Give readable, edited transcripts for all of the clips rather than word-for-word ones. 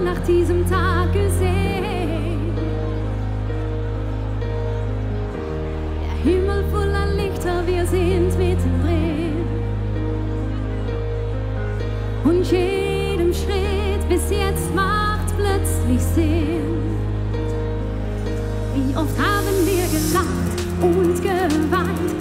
nach diesem Tag gesehen. Der Himmel voller Lichter, wir sind mittendrin. Und jedem Schritt bis jetzt macht plötzlich Sinn. Wie oft haben wir gelacht und geweint,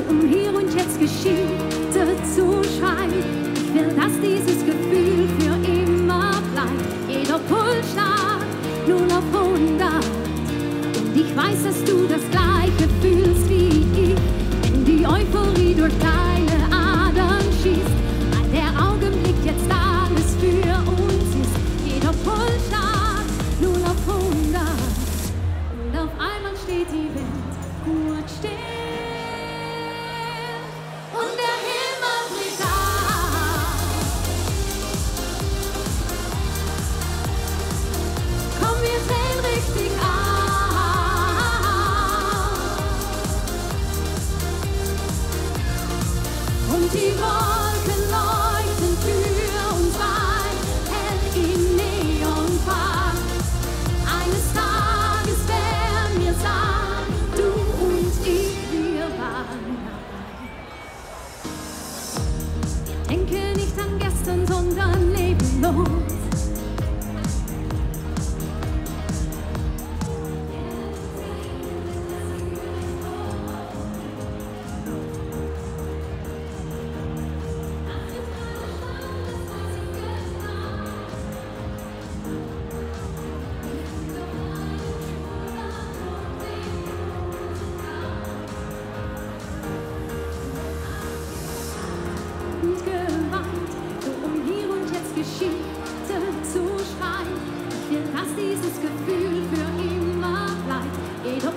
um hier und jetzt Geschichte zu schreiben. Ich will, dass dieses Gefühl für immer bleibt. Jeder Pulsschlag 0 auf 100. Und ich weiß, dass du das Gleiche fühlst wie ich, wenn die Euphorie durch deine Adern schießt, weil der Augenblick jetzt alles für uns ist. Jeder Pulsschlag 0 auf 100. Und auf einmal steht die Welt gut still. Und der Himmel bricht auf. Komm, wir drehen richtig auf. Und die Wolken leuchten für uns weit, hell in Neonfarben. Eines Tages werden wir sagen, du und ich, wir waren dabei. Denke nicht an gestern, sondern leben los. Und geweint, so um hier und jetzt Geschichte zu schreiben. Ich will, dass dieses Gefühl für immer bleibt. Jeder